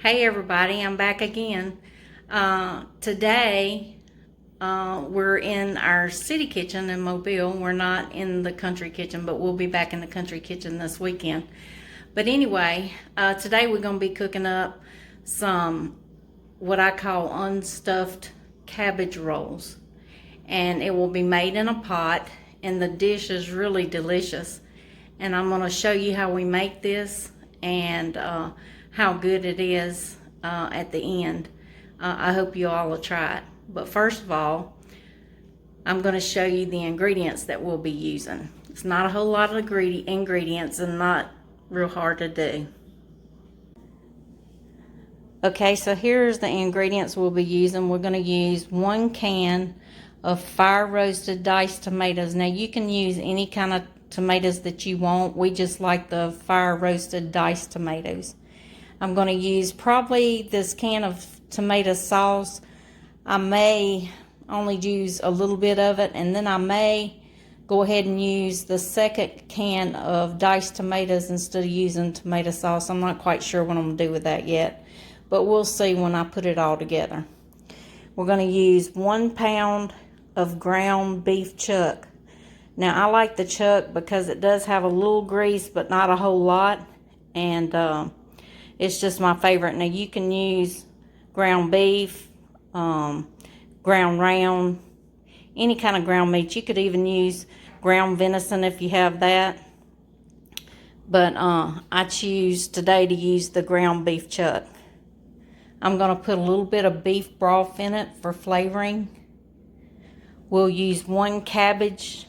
Hey everybody, I'm back again. Today we're in our city kitchen in Mobile. We're not in the country kitchen, but we'll be back in the country kitchen this weekend. But anyway, today we're going to be cooking up some what I call unstuffed cabbage rolls. And it will be made in a pot, and the dish is really delicious. And I'm going to show you how we make this and how good it is at the end. I hope you all will try it. But first of all, I'm going to show you the ingredients that we'll be using. It's not a whole lot of ingredients and not real hard to do. Okay, so here's the ingredients we'll be using. We're going to use 1 can of fire roasted diced tomatoes. Now you can use any kind of tomatoes that you want. We just like the fire roasted diced tomatoes. I'm going to use probably this can of tomato sauce. I may only use a little bit of it, and then I may go ahead and use the second can of diced tomatoes instead of using tomato sauce. I'm not quite sure what I'm going to do with that yet, but we'll see when I put it all together. We're going to use 1 pound of ground beef chuck. Now I like the chuck because it does have a little grease but not a whole lot, and it's just my favorite. Now you can use ground beef, ground round, any kind of ground meat. You could even use ground venison if you have that, but I choose today to use the ground beef chuck. I'm going to put a little bit of beef broth in it for flavoring. We'll use 1 cabbage.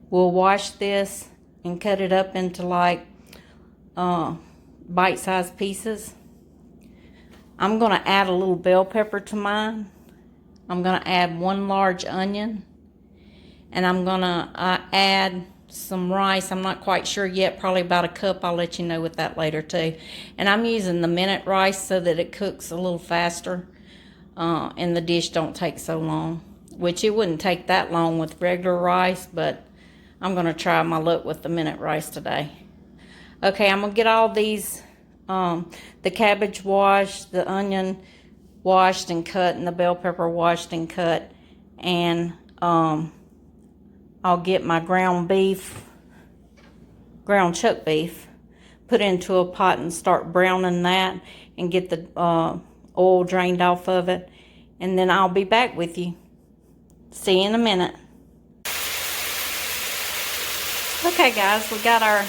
We'll wash this and cut it up into like bite-sized pieces. I'm going to add a little bell pepper to mine. I'm going to add 1 large onion. And I'm going to add some rice. I'm not quite sure yet, probably about 1 cup. I'll let you know with that later too. And I'm using the minute rice so that it cooks a little faster and the dish don't take so long. Which it wouldn't take that long with regular rice, but I'm going to try my luck with the minute rice today. Okay, I'm going to get all these, the cabbage washed, the onion washed and cut, and the bell pepper washed and cut. And I'll get my ground chuck beef, put into a pot and start browning that and get the oil drained off of it. And then I'll be back with you. See you in a minute. Okay guys, we got our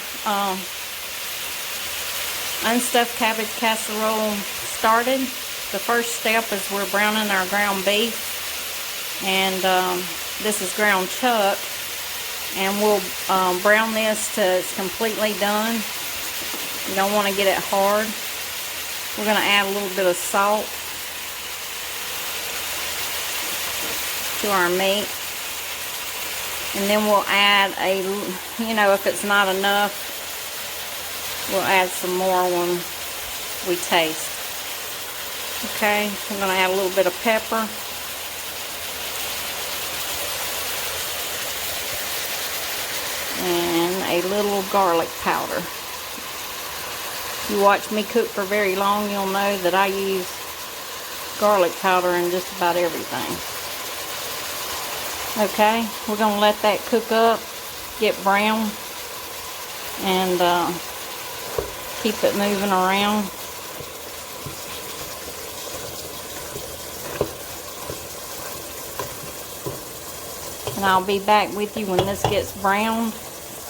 unstuffed cabbage casserole started. The first step is we're browning our ground beef, and this is ground chuck, and we'll brown this till it's completely done. You don't want to get it hard. We're going to add a little bit of salt to our meat. And then we'll add if it's not enough, we'll add some more when we taste. Okay, I'm going to add a little bit of pepper. And a little garlic powder. If you watch me cook for very long, you'll know that I use garlic powder in just about everything. Okay, we're going to let that cook up, get brown, and keep it moving around. And I'll be back with you when this gets browned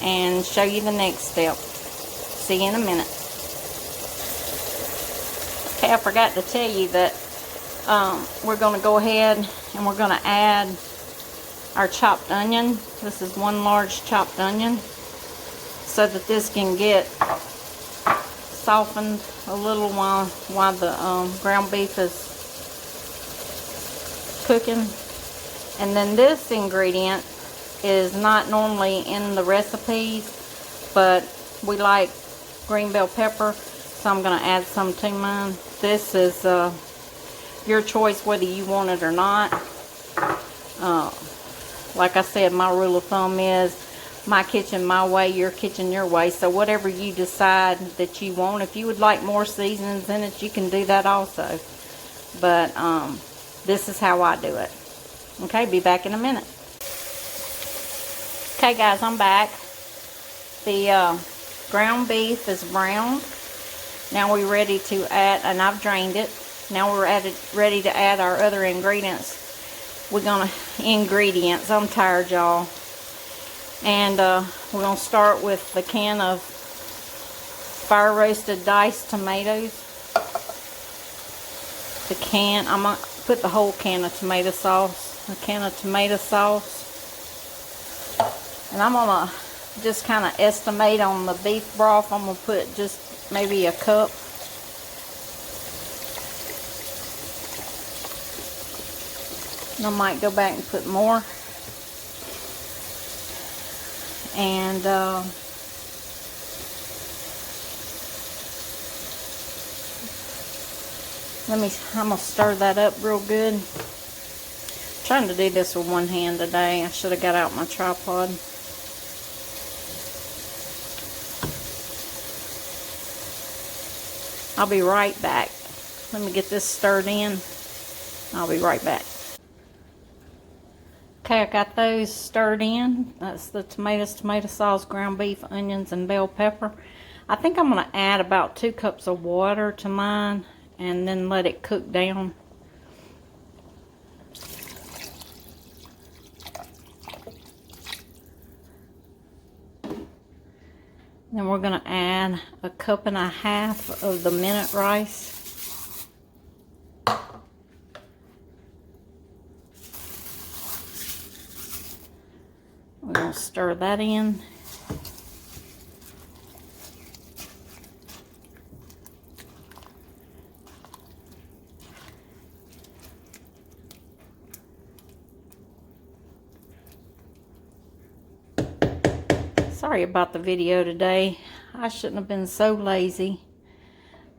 and show you the next step. See you in a minute. Okay, I forgot to tell you that we're going to go ahead and we're going to add our chopped onion. This is 1 large chopped onion, so that this can get softened a little while the ground beef is cooking. And then this ingredient is not normally in the recipes, but we like green bell pepper, so I'm going to add some to mine. This is your choice whether you want it or not. Like I said, my rule of thumb is my kitchen my way, your kitchen your way. So whatever you decide that you want, if you would like more seasonings in it, you can do that also. But this is how I do it. Okay, be back in a minute. Okay guys, I'm back. The ground beef is browned. Now we're ready to add, and I've drained it. Now we're ready to add our other ingredients. I'm tired, y'all. And we're gonna start with the can of fire roasted diced tomatoes. I'm gonna put the whole can of tomato sauce. A can of tomato sauce. And I'm gonna just kind of estimate on the beef broth. I'm gonna put just maybe a cup. And I might go back and put more. And I'm gonna stir that up real good. I'm trying to do this with one hand today. I should have got out my tripod. I'll be right back. Let me get this stirred in. I'll be right back. Okay, I got those stirred in. That's the tomatoes, tomato sauce, ground beef, onions, and bell pepper. I think I'm going to add about 2 cups of water to mine and then let it cook down. Then we're going to add a cup and a half of the minute rice. We're going to stir that in. Sorry about the video today. I shouldn't have been so lazy.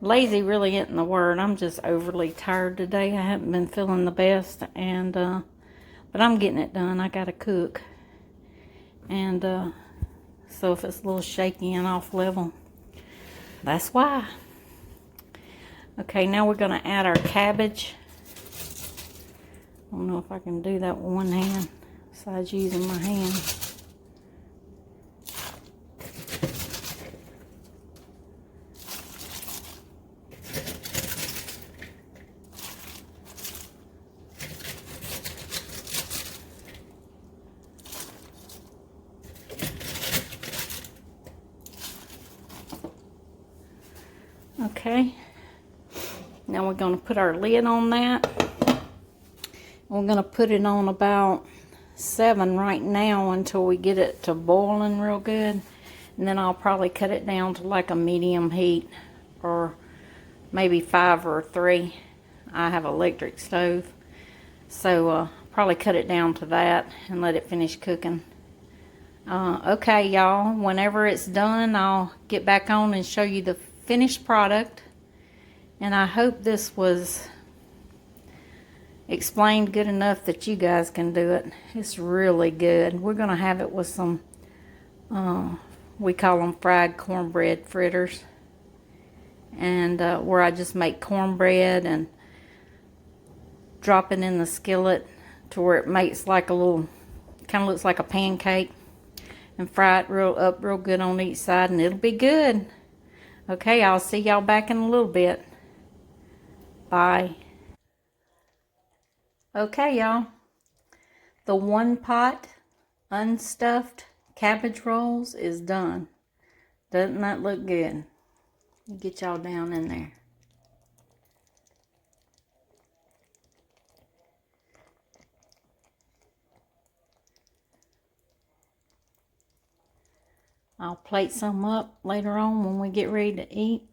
Lazy really isn't the word. I'm just overly tired today. I haven't been feeling the best, and but I'm getting it done. I gotta cook, and so if it's a little shaky and off level, that's why. Okay, now we're gonna add our cabbage. I don't know if I can do that with one hand besides using my hand. Okay, now we're going to put our lid on that. We're going to put it on about 7 right now until we get it to boiling real good. And then I'll probably cut it down to like a medium heat, or maybe 5 or 3. I have an electric stove, so probably cut it down to that and let it finish cooking. Okay, y'all, whenever it's done, I'll get back on and show you the finished product. And I hope this was explained good enough that you guys can do it. It's really good. We're gonna have it with some we call them fried cornbread fritters, and where I just make cornbread and drop it in the skillet to where it makes like a little, kind of looks like a pancake, and fry it real good on each side, and it'll be good. Okay, I'll see y'all back in a little bit. Bye. Okay, y'all. The one pot unstuffed cabbage rolls is done. Doesn't that look good? Get y'all down in there. I'll plate some up later on when we get ready to eat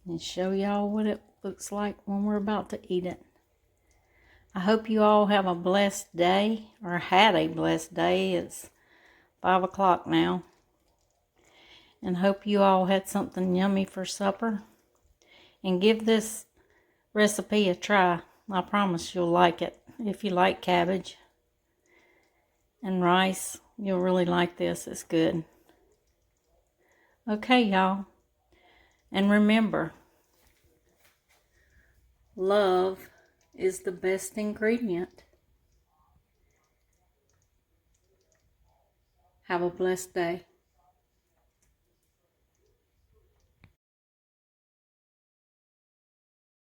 and show y'all what it looks like when we're about to eat it. I hope you all have a blessed day, or had a blessed day. It's 5 o'clock now. And hope you all had something yummy for supper. And give this recipe a try. I promise you'll like it if you like cabbage and rice. You'll really like this. It's good. Okay, y'all. And remember, love is the best ingredient. Have a blessed day.